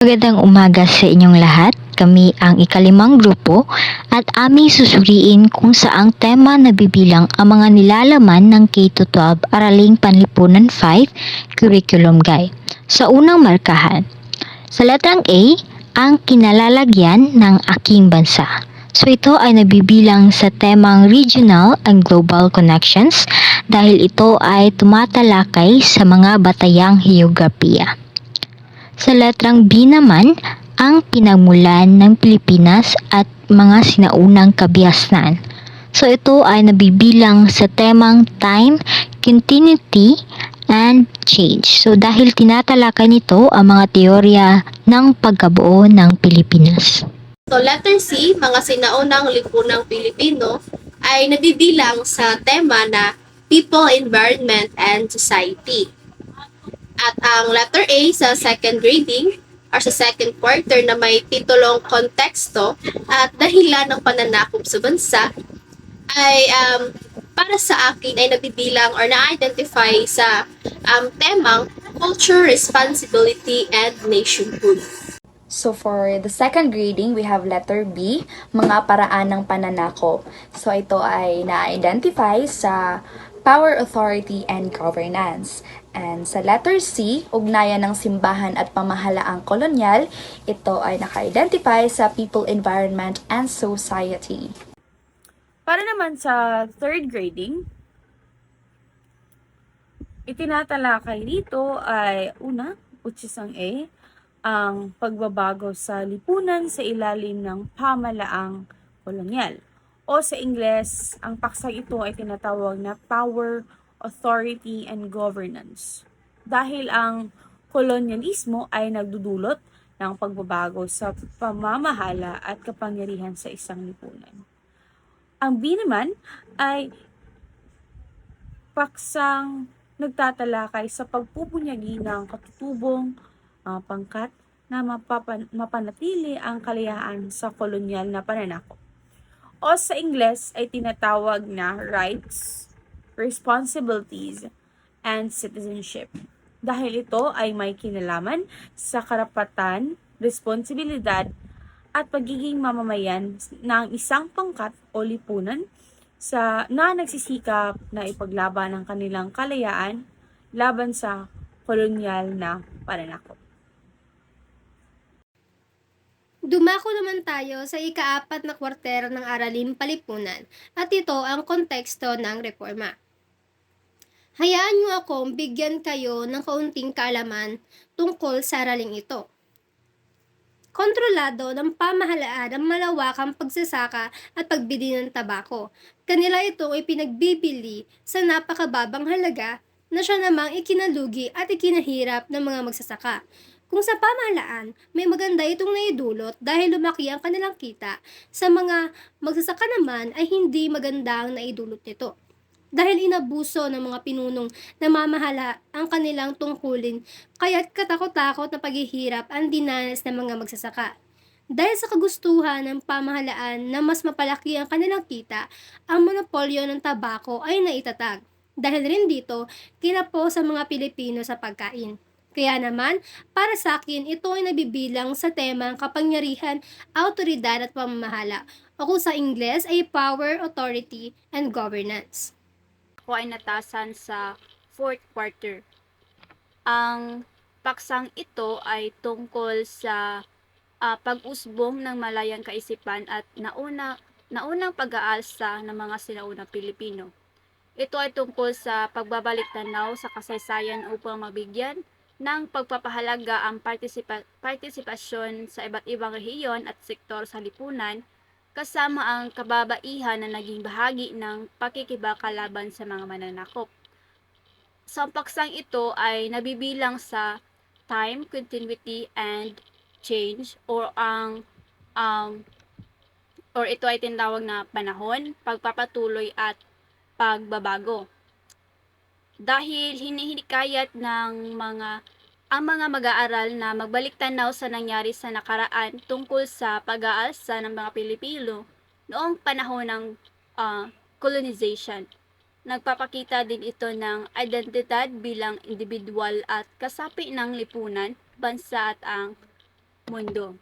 Magandang umaga sa inyong lahat. Kami ang ikalimang grupo at aming susuriin kung saang tema nabibilang ang mga nilalaman ng K-12 Araling Panlipunan 5 Curriculum Guide. Sa unang markahan, sa letrang A, ang kinalalagyan ng aking bansa. So ito ay nabibilang sa temang Regional and Global Connections dahil ito ay tumatalakay sa mga batayang heograpiya. Sa letrang B naman, ang pinagmulan ng Pilipinas at mga sinaunang kabihasnan. So ito ay nabibilang sa temang time, continuity, and change. So dahil tinatalakay nito ang mga teorya ng pagkabuo ng Pilipinas. So letter C, mga sinaunang lipunang Pilipino ay nabibilang sa tema na People, Environment, and Society. At ang letter A sa second reading or sa second quarter na may titulong konteksto at dahilan ng pananakop sa bansa ay para sa akin ay nabibilang or na-identify sa temang culture, responsibility, and nationhood. So for the second reading, we have letter B, mga paraan ng pananakop. So ito ay na-identify sa power, authority, and governance. And sa letter C, ugnayan ng simbahan at pamahalaang kolonyal, ito ay naka-identify sa people, environment, and society. Para naman sa third grading, itinatalakay dito ay una, which is ang A, ang pagbabago sa lipunan sa ilalim ng pamalaang kolonyal. O sa Ingles, ang paksang ito ay tinatawag na power, authority, and governance. Dahil ang kolonyalismo ay nagdudulot ng pagbabago sa pamamahala at kapangyarihan sa isang lipunan. Ang B naman ay paksang nagtatalakay sa pagpupunyagi ng katutubong pangkat na mapanatili ang kalayaan sa kolonyal na pananakop. O sa Ingles ay tinatawag na rights, responsibilities, and citizenship. Dahil ito ay may kinalaman sa karapatan, responsibilidad, at pagiging mamamayan ng isang pangkat o lipunan na nagsisikap na ipaglaban ang kanilang kalayaan laban sa kolonyal na pananakop. Dumako naman tayo sa ika-4 na kwartero ng Araling Palipunan at ito ang konteksto ng reforma. Hayaan niyo akong bigyan kayo ng kaunting kaalaman tungkol sa araling ito. Kontrolado ng pamahalaan ang malawakang pagsasaka at pagbili ng tabako. Kanila itong ipinagbibili sa napakababang halaga na siya namang ikinalugi at ikinahirap ng mga magsasaka. Kung sa pamahalaan, may maganda itong naidulot dahil lumaki ang kanilang kita, sa mga magsasaka naman ay hindi maganda ang naidulot nito. Dahil inabuso ng mga pinunong namamahala ang kanilang tungkulin, kaya't katakot-takot na paghihirap ang dinanas ng mga magsasaka. Dahil sa kagustuhan ng pamahalaan na mas mapalaki ang kanilang kita, ang monopolyo ng tabako ay naitatag. Dahil rin dito, kinapo sa mga Pilipino sa pagkain. Kaya naman, para sa akin, ito ay nabibilang sa temang kapangyarihan, autoridad at pamamahala, o kung sa Ingles ay power, authority, and governance. Ako ay natasan sa fourth quarter. Ang paksang ito ay tungkol sa pag-usbong ng malayang kaisipan at naunang pag-aalsa ng mga sinaunang Pilipino. Ito ay tungkol sa pagbabalik tanaw sa kasaysayan upang mabigyan ng pagpapahalaga ang partisipasyon sa iba't ibang rehiyon at sektor sa lipunan, kasama ang kababaihan na naging bahagi ng pakikibaka laban sa mga mananakop. Sa paksang ito ay nabibilang sa time, continuity, and change or ito ay tinatawag na panahon, pagpapatuloy at pagbabago. Dahil hinihinikayat ng ang mga mag-aaral na magbalik tanaw sa nangyari sa nakaraan tungkol sa pag-aalsa ng mga Pilipino noong panahon ng colonization. Nagpapakita din ito ng identidad bilang individual at kasapi ng lipunan, bansa at ang mundo.